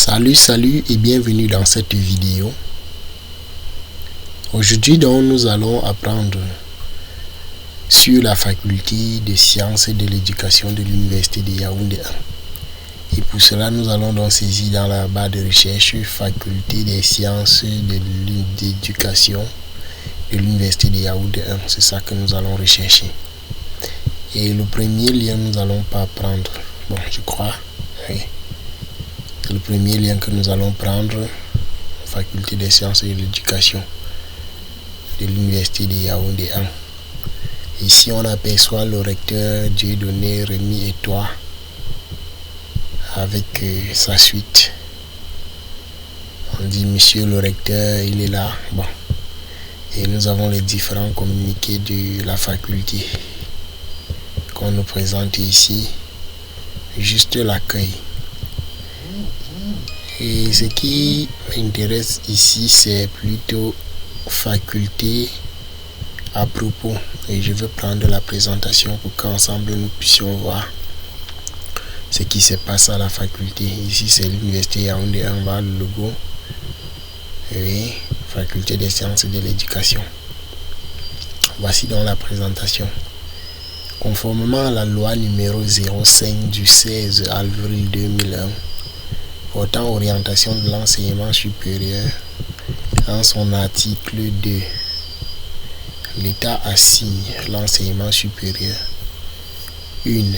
Salut et bienvenue dans cette vidéo. Aujourd'hui nous allons apprendre sur la faculté des sciences et de l'éducation de l'université de Yaoundé 1. Et pour cela nous allons donc saisir dans la barre de recherche faculté des sciences de l'éducation de l'université de Yaoundé 1. C'est ça que nous allons rechercher. Et le premier lien nous allons pas prendre. Je crois. Oui. Le premier lien que nous allons prendre, faculté des sciences et de l'éducation de l'université de Yaoundé 1. Ici on aperçoit le recteur Dieudonné Rémy Etoile avec sa suite. On dit monsieur le recteur, il est là. Et nous avons les différents communiqués de la faculté qu'on nous présente ici. Juste l'accueil. Et ce qui m'intéresse ici, c'est plutôt faculté à propos. Et je vais prendre la présentation pour qu'ensemble nous puissions voir ce qui se passe à la faculté. Ici, c'est l'université Yaoundé 1, on voit le logo. Oui, faculté des sciences et de l'éducation. Voici donc la présentation. Conformément à la loi numéro 05 du 16 avril 2001, portant orientation de l'enseignement supérieur, en son article 2, l'État assigne l'enseignement supérieur une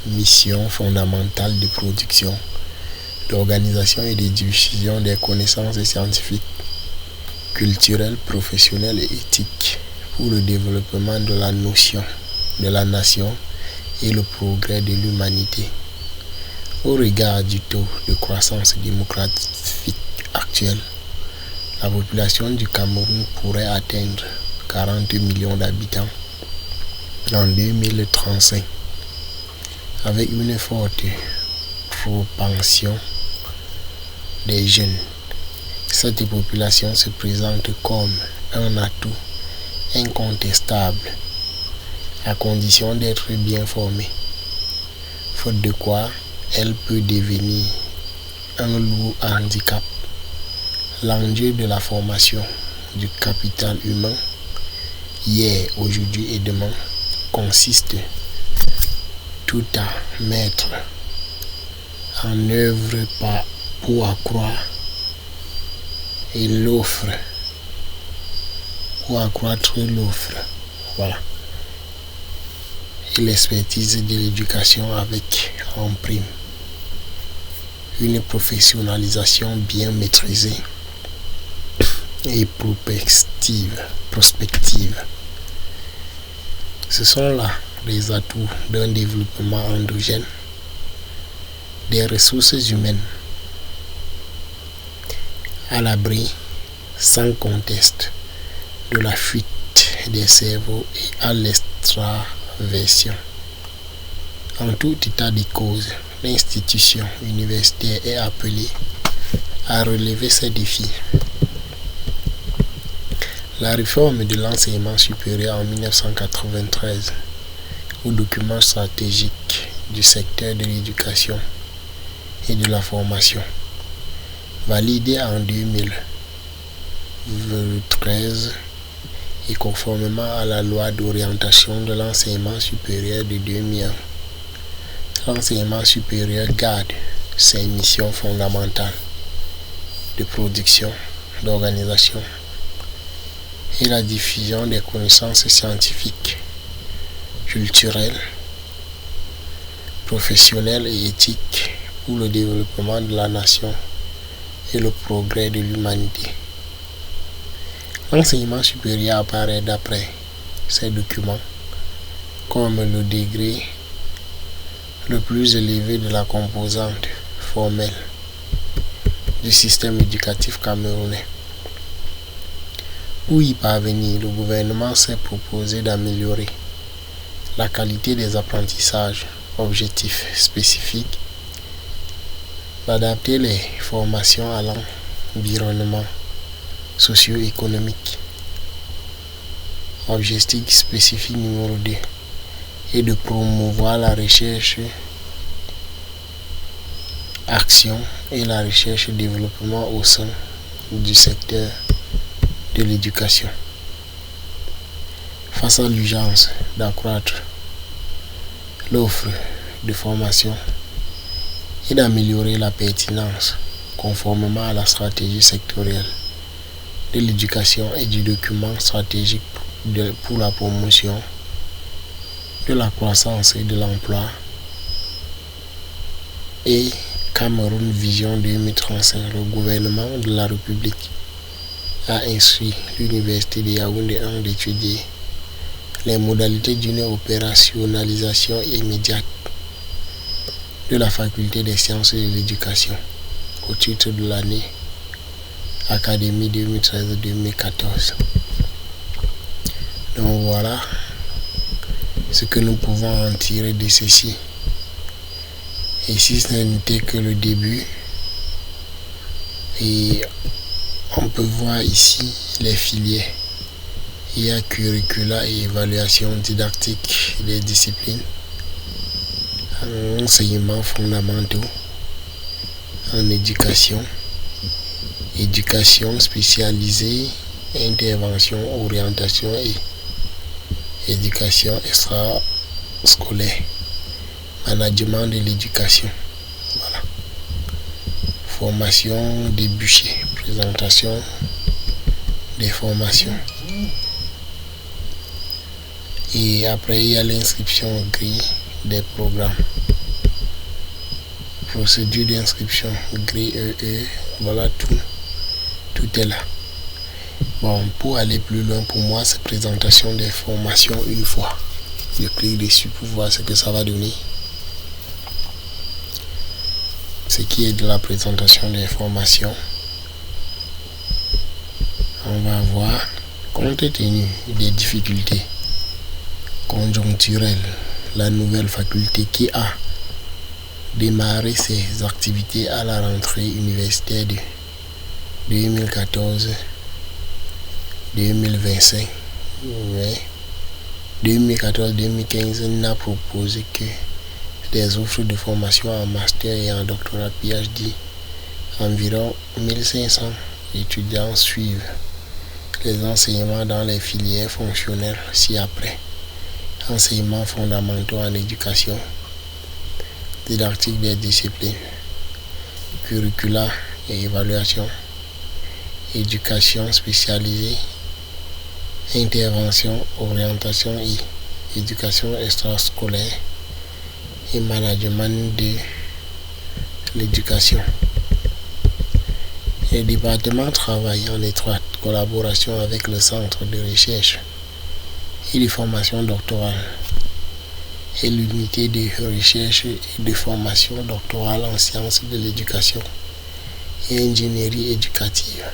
mission fondamentale de production, d'organisation et de diffusion des connaissances scientifiques, culturelles, professionnelles et éthiques pour le développement de la nation et le progrès de l'humanité. Au regard du taux de croissance démographique actuel, la population du Cameroun pourrait atteindre 40 millions d'habitants en 2035, avec une forte propension des jeunes. Cette population se présente comme un atout incontestable, à condition d'être bien formée, faute de quoi elle peut devenir un lourd handicap. L'enjeu de la formation du capital humain, hier, aujourd'hui et demain, consiste tout à mettre en œuvre pour accroître l'offre. Voilà. Et l'expertise de l'éducation avec en prime une professionnalisation bien maîtrisée et prospective. Ce sont là les atouts d'un développement endogène des ressources humaines à l'abri, sans conteste, de la fuite des cerveaux et à l'extraversion. En tout état de cause, l'institution universitaire est appelée à relever ces défis. La réforme de l'enseignement supérieur en 1993, au document stratégique du secteur de l'éducation et de la formation, validé en 2013 et conformément à la loi d'orientation de l'enseignement supérieur de 2001, l'enseignement supérieur garde ses missions fondamentales de production, d'organisation et la diffusion des connaissances scientifiques, culturelles, professionnelles et éthiques pour le développement de la nation et le progrès de l'humanité. L'enseignement supérieur apparaît d'après ces documents comme le degré le plus élevé de la composante formelle du système éducatif camerounais. Pour y parvenir, le gouvernement s'est proposé d'améliorer la qualité des apprentissages, objectifs spécifiques, d'adapter les formations à l'environnement socio-économique, objectif spécifique numéro 2, et de promouvoir la recherche, action et la recherche et développement au sein du secteur de l'éducation. Face à l'urgence d'accroître l'offre de formation et d'améliorer la pertinence conformément à la stratégie sectorielle de l'éducation et du document stratégique pour la promotion de la croissance et de l'emploi et Cameroun Vision 2035, le gouvernement de la République a instruit l'Université de Yaoundé d'étudier les modalités d'une opérationnalisation immédiate de la faculté des sciences et de l'éducation au titre de l'année académie 2013-2014. Donc voilà ce que nous pouvons en tirer de ceci. Et si ce n'était que le début, et on peut voir ici les filières. Il y a curricula et évaluation didactique des disciplines, enseignements fondamentaux en éducation, éducation spécialisée, intervention, orientation et éducation extrascolaire, management de l'éducation. Voilà. Formation débouchée, présentation des formations. Et après, il y a l'inscription au grille des programmes. Procédure d'inscription, grille EE, voilà tout est là. Bon, pour aller plus loin, pour moi, c'est présentation des formations une fois. Je clique dessus pour voir ce que ça va donner. Ce qui est de la présentation des formations. On va voir, compte tenu des difficultés conjoncturelle, la nouvelle faculté qui a démarré ses activités à la rentrée universitaire de 2014-2025. 2014-2015 n'a proposé que des offres de formation en master et en doctorat PhD. Environ 1500 étudiants suivent les enseignements dans les filières fonctionnelles ci-après. Enseignements fondamentaux en éducation, didactique des disciplines, curricula et évaluation, éducation spécialisée, intervention, orientation et éducation extrascolaire et management de l'éducation. Le département travaille en étroite collaboration avec le centre de recherche et de formation doctorale et l'unité de recherche et de formation doctorale en sciences de l'éducation et ingénierie éducative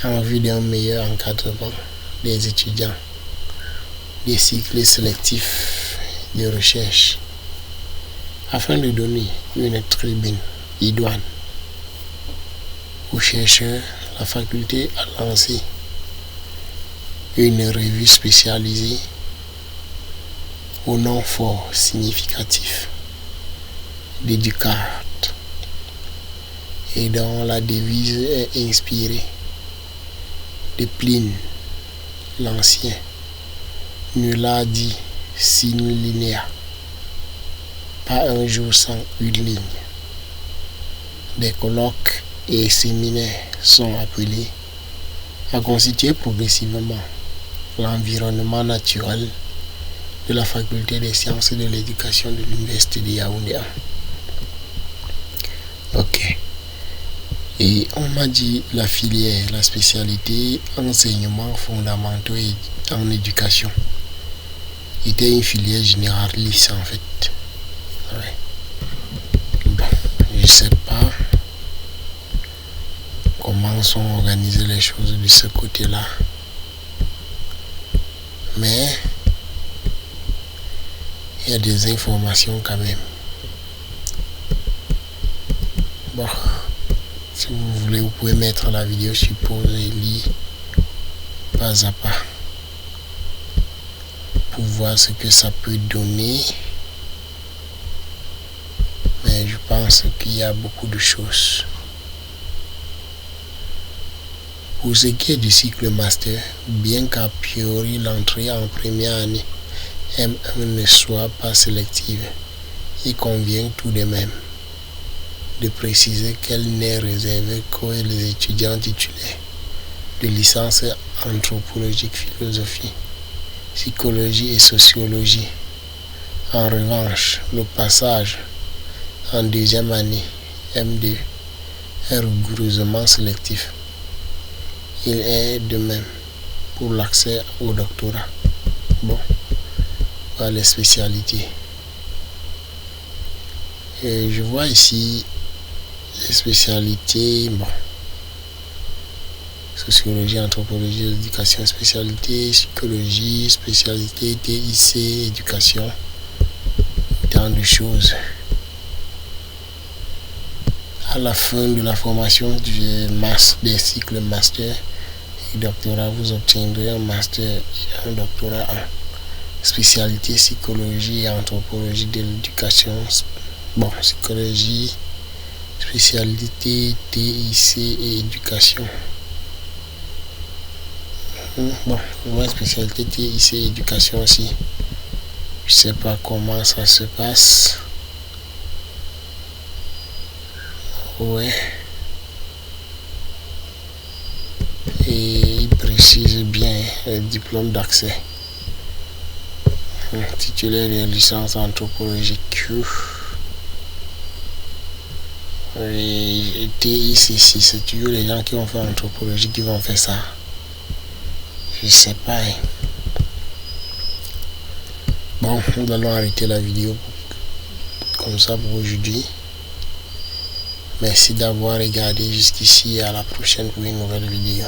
en vue d'un meilleur encadrement des étudiants des cycles sélectifs de recherche afin de donner une tribune idoine aux chercheurs. La faculté a lancé une revue spécialisée au nom fort significatif d'Educart et dont la devise est inspirée de Pline l'Ancien. Nulla dit sine linea, pas un jour sans une ligne. Des colloques et séminaires sont appelés à constituer progressivement l'environnement naturel de la faculté des sciences et de l'éducation de l'université de Yaoundé. Ok. Et on m'a dit la filière, la spécialité enseignements fondamentaux et en éducation était une filière généraliste en fait. Ouais. Bon, je sais pas comment sont organisées les choses de ce côté-là, mais il y a des informations quand même. Bon, si vous voulez, vous pouvez mettre la vidéo sur pause et lire pas à pas pour voir ce que ça peut donner. Mais je pense qu'il y a beaucoup de choses. Pour ce qui est du cycle master, bien qu'a priori l'entrée en première année M1 ne soit pas sélective, il convient tout de même de préciser qu'elle n'est réservée qu'aux étudiants titulaires de licence anthropologique, philosophie, psychologie et sociologie. En revanche, le passage en deuxième année M2 est rigoureusement sélectif. Il est de même pour l'accès au doctorat. Bon, voilà les spécialités. Et je vois ici les spécialités, bon, sociologie, anthropologie, éducation, spécialité, psychologie, spécialité, TIC, éducation, tant de choses. À la fin de la formation des cycles master et doctorat, vous obtiendrez un master et un doctorat en spécialité psychologie et anthropologie de l'éducation. Bon, psychologie, spécialité TIC et éducation. Bon, moi spécialité TIC et éducation aussi. Je sais pas comment ça se passe. Ouais. Et il précise bien le diplôme d'accès. Titulaire de licence anthropologique. Et TIC, c'est toujours les gens qui ont fait anthropologie qui vont faire ça. Je sais pas. Bon, nous allons arrêter la vidéo comme ça pour aujourd'hui. Merci d'avoir regardé jusqu'ici et à la prochaine pour une nouvelle vidéo.